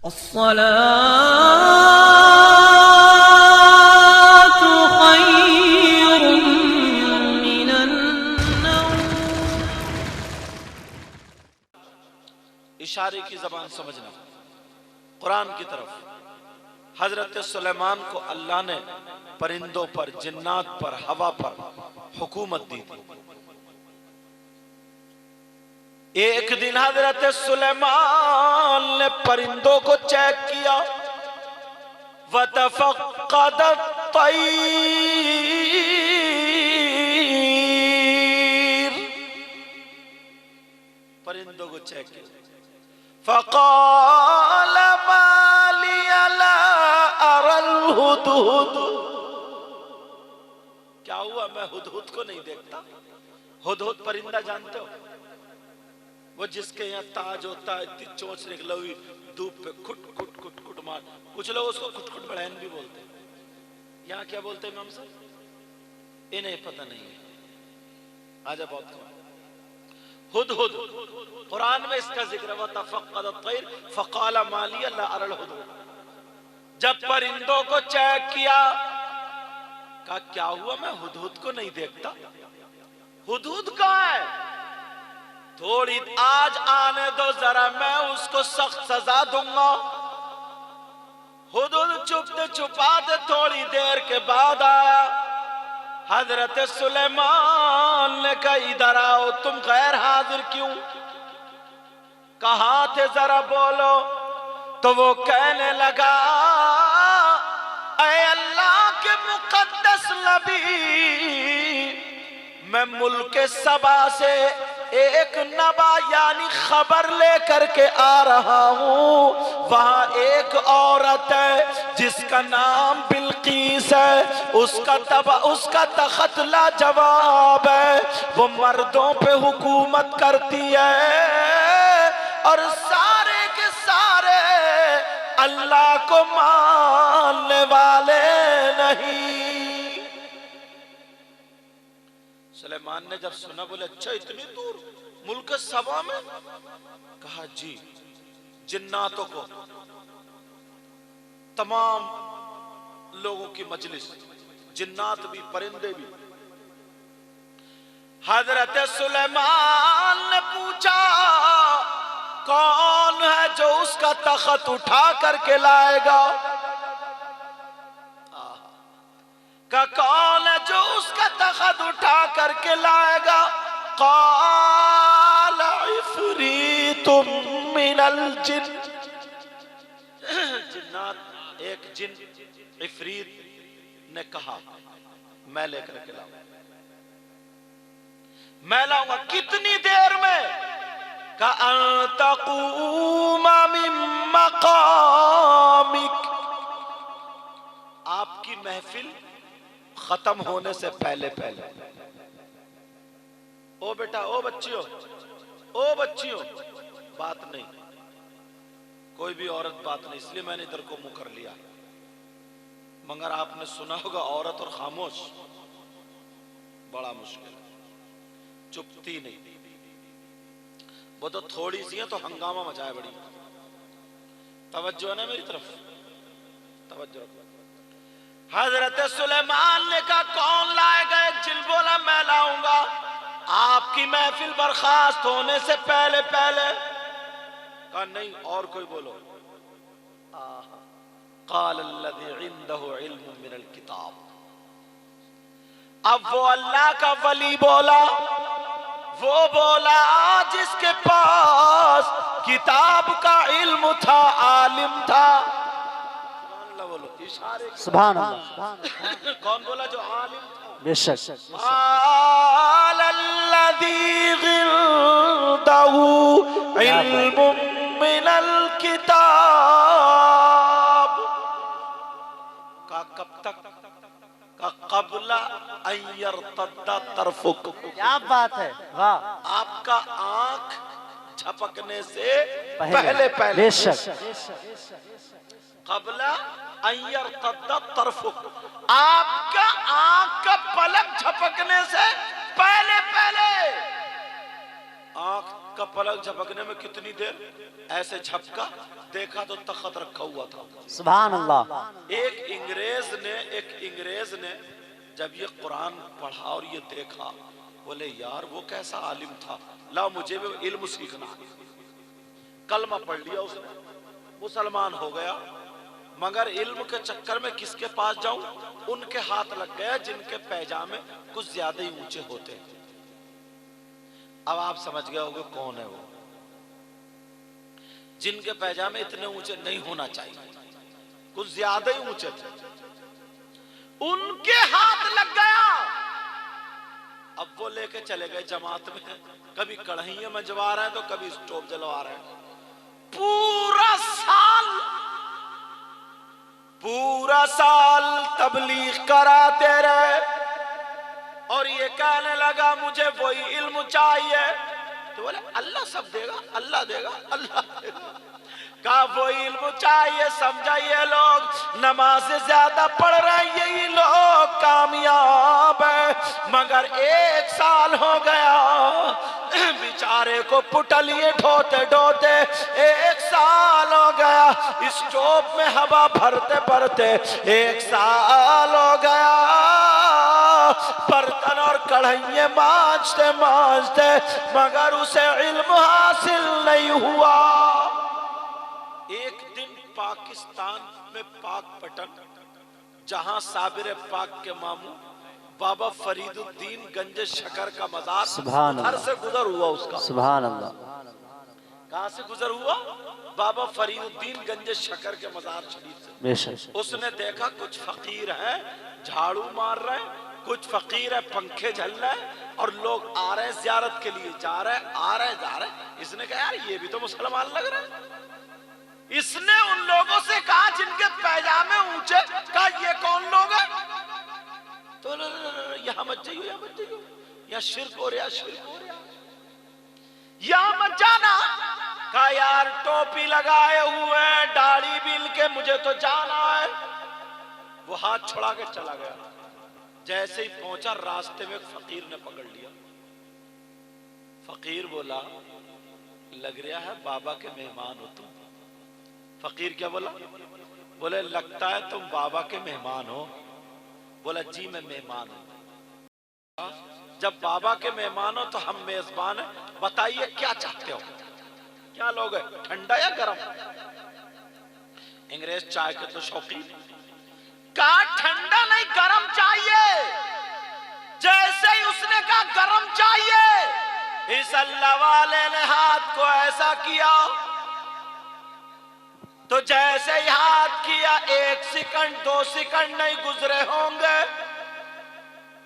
अस्सलातु खैरुम मिनन नौम। इशारे की जबान समझना। कुरान की तरफ हजरत सुलेमान को अल्लाह ने परिंदों पर, जिन्नात पर, हवा पर हुकूमत दी थी। एक दिन हजरत सुलेमान ने परिंदों को चेक किया। वतफक्कदत तैर, परिंदों को चेक किया। फ़क़ाल मा लिया ला अरल हुदहुद, क्या हुआ मैं हुदहुद को नहीं देखता? हुदहुद परिंदा जानते हो, वो जिसके यहाँ ताज होता है, इतनी चोंच निकली हुई, धूप पे खुट खुट खुट खुट मार। कुछ लोग उसको खुट खुट बढ़ैन भी बोलते हैं। यहाँ क्या बोलते हैं इमाम साहब? इन्हें पता नहीं है। आजा बहुत हुदहुद, कुरान में इसका जिक्र हुआ। तफक्कदत तैर फ़क़ाल मा लिया ला अरल हुदहुद। जब परिंदों को चेक किया, कहा क्या हुआ मैं हुदहुद को नहीं देखता? हुदहुद कहाँ है? थोड़ी आज आने दो जरा, मैं उसको सख्त सजा दूंगा। हुदहुद चुपते छुपाते थोड़ी देर के बाद आया। हजरत सुलेमान ने कहा इधर आओ, तुम गैर हाजिर क्यों? कहाँ थे जरा बोलो। तो वो कहने लगा, ऐ अल्लाह के मुकद्दस नबी, मैं मुल्क सबा से एक नबा यानी खबर लेकर के आ रहा हूं। वहां एक औरत है जिसका नाम बिल्कीस है, उसका तख्त लाजवाब है। वो मर्दों पे हुकूमत करती है और सारे के सारे अल्लाह को मानने वाले नहीं। सुलेमान ने जब सुना, बोले अच्छा इतनी दूर मुल्क सबा में? कहा जी, जिन्नातों को, तमाम लोगों की मजलिस, जिन्नात भी परिंदे भी। हजरत सुलेमान ने पूछा कौन है जो उसका तख्त उठा करके लाएगा? का कौन है जो उसका तख्त उठा करके लाएगा? क़ाल इफ़रीतुम मिनल जिन्न, जिन्नात एक जिन इफ़रीत ने कहा मैं लेकर के लाऊंगा। मैं लाऊंगा कितनी देर में? का तक़ूमा मिन मक़ामिक, आपकी महफिल खत्म होने से पहले पहले। ओ बेटा, ओ बच्चियों, बात नहीं, कोई भी औरत बात नहीं, इसलिए मैंने इधर को मुंह कर लिया। मगर आपने सुना होगा औरत और खामोश बड़ा मुश्किल है, चुपती नहीं। वो तो थोड़ी सी है तो हंगामा मचाए बड़ी। तवज्जो है ना मेरी तरफ? तवज्जो। हजरत सुलेमान ने कहा कौन लाएगा? एक जिन बोला मैं लाऊंगा आपकी महफिल बर्खास्त होने से पहले पहले। कहा नहीं और कोई बोलो। क़ाल अल्लज़ी इंदहु इल्मुम मिनल किताब, अब वो अल्लाह का वली बोला, वो बोला जिसके पास किताब का इल्म था, आलिम था। बोलो इशारे। सुभान अल्लाह। कौन बोला? जो आलिम था। बेशक। अल्लज़ी इंदहु इल्मुम मिनल किताब, का कब तक? का क़ब्ला अन यर्तद्दा तरफुक। क्या बात है, वाह। आपका आंख झपकने से पहले पहले। बेशक। क़ब्ला अन यर्तद्दा तरफुक, आपका आंख का पलक झपकने से पहले पहले। आंख का पलक झपकने में कितनी देर ऐसे झपका, देखा तो तख्त रखा हुआ था। सुभान अल्लाह। एक इंग्रेज ने जब ये कुरान पढ़ा और ये देखा, बोले यार वो कैसा आलिम था, ला मुझे भी इल्म सीखना। कलमा पढ़ लिया उसने, मुसलमान हो गया, मगर इल्म के चक्कर में किसके पास जाऊं, उनके हाथ लग गया जिनके पैजामे कुछ ज्यादा ही ऊंचे होते हैं। अब आप समझ गए होंगे कौन है वो, जिनके पैजामे इतने ऊंचे नहीं होना चाहिए, कुछ ज्यादा ही ऊंचे थे, उनके हाथ लग गया। अब वो लेके चले गए जमात में, कभी कढ़ाइयां मंजवा रहे हैं तो कभी स्टोव जलवा रहे हैं। पूरा साल तबलीग कराते रहे और ये कहने लगा मुझे वही इल्म चाहिए। तो बोले अल्लाह सब देगा, अल्लाह देगा, अल्लाह देगा। कहा वो इल्म चाहिए, समझा ये लोग नमाज से ज्यादा पढ़ रहे हैं, यही लोग कामयाब है। मगर 1 साल हो गया बेचारे को पुटलिए ढोते ढोते, 1 साल हो गया स्टोव में हवा भरते भरते, 1 साल हो गया बर्तन और कढ़ाइयां मांजते मांजते, मगर उसे इल्म हासिल नहीं हुआ। एक दिन पाकिस्तान में पाकपटन, जहां साबिर पाक के मामू बाबा फरीदुद्दीन गंज शकर का मजार घर से गुजर हुआ उसका। सुभान अल्लाह। कहां से गुजर हुआ? बाबा फरीदुद्दीन गंज शकर के मजार शरीफ से। उसने देखा कुछ फकीर हैं झाड़ू मार रहे हैं, कुछ फकीर है पंखे झल रहे हैं और लोग आ रहे हैं जियारत के लिए, जा रहे हैं आ रहे हैं जा रहे हैं। इसने कहा यार ये भी तो मुसलमान लग रहे हैं। इसने उन लोगों से कहा जिनके पैजामे ऊंचे, कहा ये कौन लोग हैं? तो यहां मत जाइयो, यहां मत जाइयो, यहाँ शिर्क हो रहा, शिर्क हो रहा, यहां मत जाना। कहा यार टोपी लगाए हुए दाढ़ी बिल के, मुझे तो जाना है। वो हाथ छुड़ा के चला गया। जैसे ही पहुंचा रास्ते में एक फकीर ने पकड़ लिया। फकीर बोला लग रहा है बाबा के मेहमान हो तुम। फकीर क्या बोला? बोले लगता है तुम बाबा के मेहमान हो। बोला जी मैं मेहमान हूं। जब बाबा के मेहमान हो तो हम मेजबान हैं, बताइए क्या चाहते हो, क्या लोग है, ठंडा या गरम? अंग्रेज चाय के तो शौकीन, कहा ठंडा नहीं गरम चाहिए। जैसे ही उसने कहा गरम चाहिए, इस अल्लाह वाले ने हाथ को ऐसा किया तो जैसे ही हाथ किया 1 सेकंड 2 सेकंड नहीं गुजरे होंगे,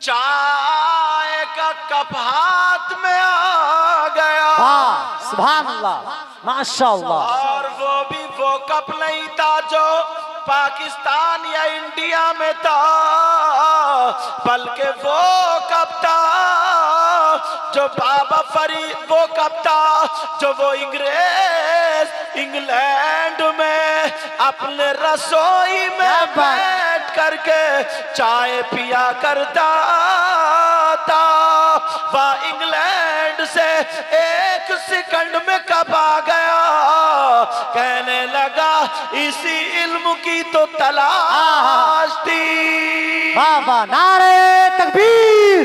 चाय का कप हाथ में आ गया। सुभान अल्लाह, माशाअल्लाह। और वो भी वो कप नहीं था जो पाकिस्तान या इंडिया में था, बल्कि वो कप था जो बाबा फरीद, वो कप था जो वो इंग्लैंड में अपने रसोई में बैठ करके चाय पिया करता था। वह इंग्लैंड से 1 सेकंड में कब आ गया, कहने लगा इसी इल्म की तो तलाश थी। बाबा नारे तकबीर,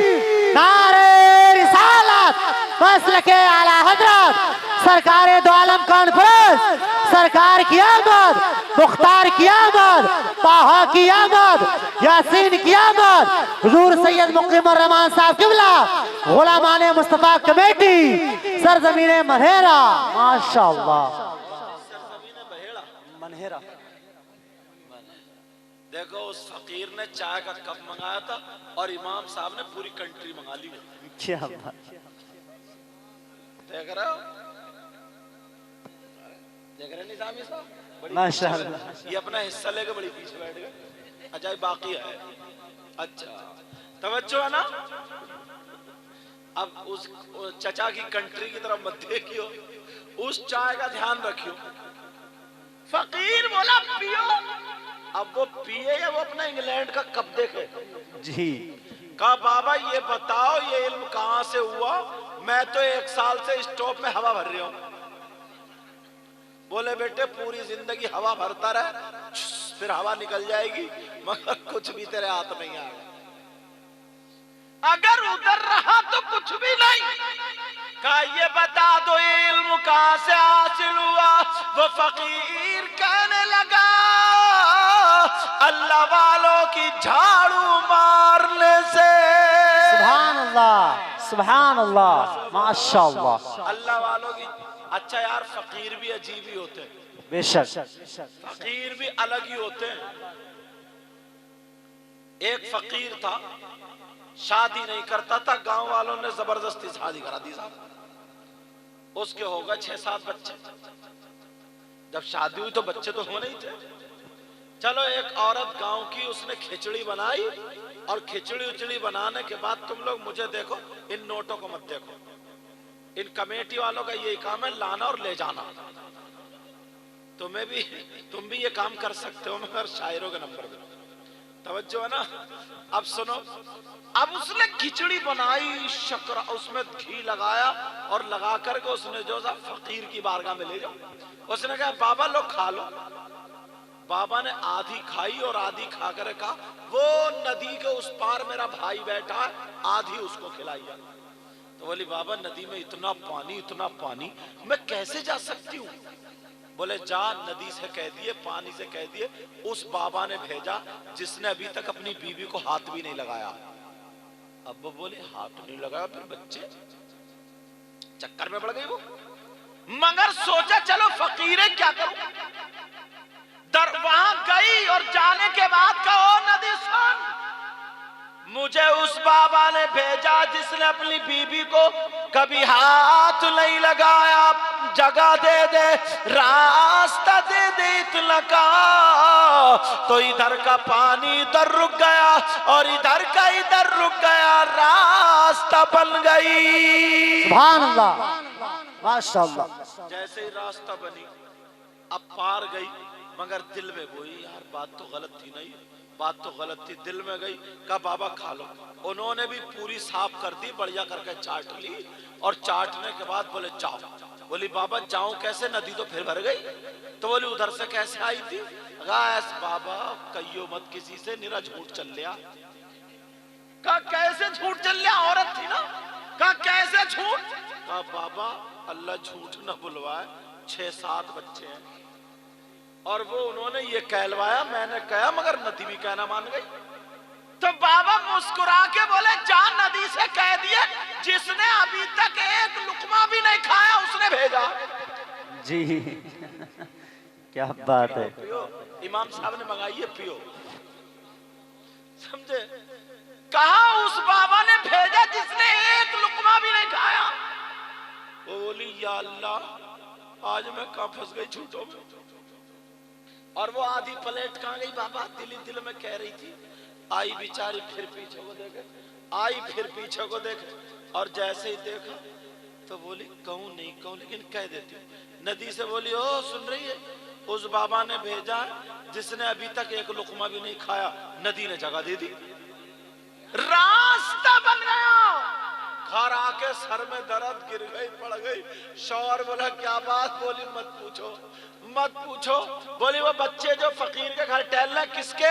नारे रिसालत, मसलके आला हजरत, सरकारे दो आलम कॉन्फ्रेंस, सरकार की आमद, मुख्तार की आमद, ताहा की आमद, यासीन की आमद, हुजूर सैयद मुकीम रहमान साहब किबला, गुलामाने मुस्तफा कमेटी, सरजमीने महेरा। माशाअल्लाह। मनहेरा। देखो उस फकीर ने चाय का कप मंगाया था और इमाम साहब ने पूरी कंट्री मंगा ली। क्या बात, देख रहे हो, देख रहे निजामी साहब, माशाअल्लाह। ये अपना हिस्सा लेके बड़ी पीछे बैठ गए। अजाई बाकी है। अच्छा तवज्जो है ना। अब उस चचा की कंट्री की तरफ मत देखियो, उस चाय का ध्यान रखियो। फकीर बोला पियो। अब वो पिए या वो अपना इंग्लैंड का कप देखे जी। कहा बाबा ये बताओ ये इल्म कहां से हुआ, मैं तो 1 साल से स्टोव में हवा भर रही हूं। बोले बेटे पूरी जिंदगी हवा भरता रहे, फिर हवा निकल जाएगी, मगर कुछ भी तेरे हाथ नहीं आएगा। अगर उधर रहा तो कुछ भी नहीं। कहा ये बता दो इल्म कहां से हासिल हुआ। वो फकीर कहने लगा अल्लाह वालों की झाड़ू मारने से। सुभान अल्लाह, सुभान अल्लाह, माशाअल्लाह। अल्लाह वालों की। अच्छा यार फकीर भी अजीब ही होते हैं, बेशक फकीर भी अलग ही होते हैं। एक फकीर था, शादी नहीं करता था, गांव वालों ने जबरदस्ती शादी करा दी साहब। उसके हो गए 6-7 बच्चे। जब शादी हुई तो बच्चे तो होने ही थे। चलो एक औरत गांव की, उसने खिचड़ी बनाई, और खिचड़ी उचड़ी बनाने के बाद तुम लोग मुझे देखो, इन नोटों को मत देखो, इन कमेटी वालों का यही काम है लाना और ले जाना। तुम भी ये काम कर सकते हो, मगर शायरों के नंबर पे तवज्जो है ना। अब सुनो, अब उसने खिचड़ी बनाई, शक्कर उसमें घी लगाया, और लगा करके उसने जो सा फकीर की बारगाह में ले जाओ। उसने कहा बाबा लोग खा लो। बाबा ने आधी खाई और आधी खा कर कहा वो नदी के उस पार मेरा भाई बैठा है, आधी उसको खिलाइए। तो बोली बाबा नदी में इतना पानी मैं कैसे जा सकती हूँ। बोले जा नदी से कह दिए, पानी से कह दिए, उस बाबा ने भेजा जिसने अभी तक अपनी बीवी को हाथ भी नहीं लगाया। अब वो बोले हाथ नहीं लगाया, फिर बच्चे चक्कर में पड़ गई वो। मगर सोचा चलो फकीर क्या करूं। वहां गई और जाने के बाद कहो नदी सुन, मुझे उस बाबा ने भेजा जिसने अपनी बीबी को कभी हाथ नहीं लगाया। जगह दे दे, रास्ता दे दे, इतना कहा तो इधर का पानी इधर रुक गया और इधर का इधर रुक गया, रास्ता बन गई। सुभान अल्लाह, माशाअल्लाह। जैसे ही रास्ता बनी, अब पार गई, मगर दिल में वही यार बात तो गलत थी, नहीं बात तो गलत थी, दिल में गई। कहा बाबा खा लो। उन्होंने भी पूरी साफ कर दी, बढ़िया करके चाट ली, और चाटने के बाद बोले जाओ। बोली बाबा जाऊं कैसे, नदी तो फिर भर गई। तो बोली उधर से कैसे आई थी। बाबा कहियो मत किसी से, निरा झूठ चल लिया। कहा कैसे झूठ चल लिया, औरत थी ना। कहा कैसे झूठ। कहा बाबा अल्लाह झूठ न बुलवाए, 6-7 बच्चे हैं, और वो उन्होंने ये कहलवाया, मैंने कहा, मगर नदी भी कहना मान गई। तो बाबा मुस्कुरा के बोले जा नदी से कह दिए जिसने अभी तक एक लुकमा भी नहीं खाया उसने भेजा। जी क्या बात है। पियो, इमाम साहब ने मंगाई है, पियो, समझे। कहा उस बाबा ने भेजा जिसने एक लुकमा भी नहीं खाया। वो बोली या अल्लाह आज मैं कहां फंस गई झूठों में। और वो आधी प्लेट कहां गई बाबा, दिल में कह रही थी। आई बेचारी, फिर पीछे को देखे, आई फिर पीछे को देखे, और जैसे ही देखा तो बोली कहूं नहीं कहूं, लेकिन कह देती। नदी से बोली ओ सुन रही है, उस बाबा ने भेजा जिसने अभी तक एक लुकमा भी नहीं खाया। नदी ने जगह दे दी, रास्ता बन गया। घर आके सर में दर्द, गिर गई, पड़ गई। शौहर बोला क्या बात। बोली मत पूछो मत पूछो। बोली वो बच्चे जो फकीर के घर टहल रहे किसके।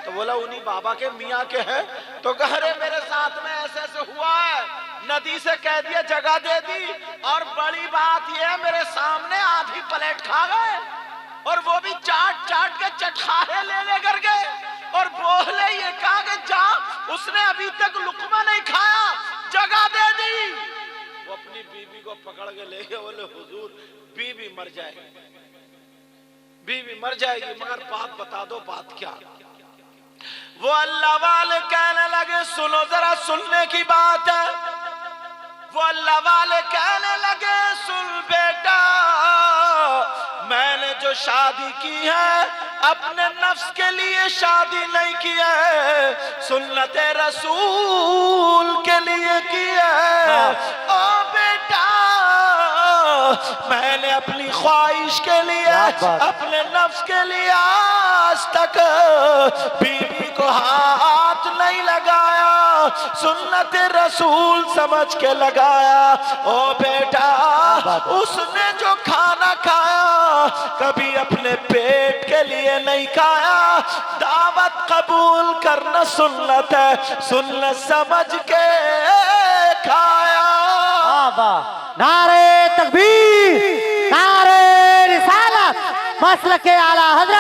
तो बोला उन्हीं बाबा के, मियाँ के हैं। तो कह रहे मेरे साथ में ऐसे ऐसे हुआ है, नदी से कह दिया जगह दे दी, और बड़ी बात यह है मेरे सामने आधी प्लेट खा गए, और वो भी चाट चाट के चटखारे ले कर गए, और बोले ये कहा कि जा उसने अभी तक लुकमा नहीं खाया, जगह दे दी। वो अपनी बीबी को पकड़ के ले गए। बोले हुजूर बीबी मर जाएगी, बीबी मर जाएगी, मगर बात बता दो, बात क्या। वो अल्लाह वाले कहने लगे सुनो जरा, सुनने की बात है। वो अल्लाह वाले कहने लगे सुन बेटा, मैंने जो शादी की है अपने नफ्स के लिए शादी नहीं की है, सुन्नते रसूल के लिए की है। ओ बेटा मैंने अपनी ख्वाहिश के लिए, अपने नफ्स के लिए आज तक बीवी को हाथ नहीं लगाया, सुन्नत रसूल समझ के लगाया। ओ बेटा, उसने जो खाना खाया कभी अपने पेट के लिए नहीं खाया। दावत कबूल करना सुन्नत है, सुन्नत समझ के खाया। नारे तकबीर, नारे रिसालत, मसलके आला हज़रत।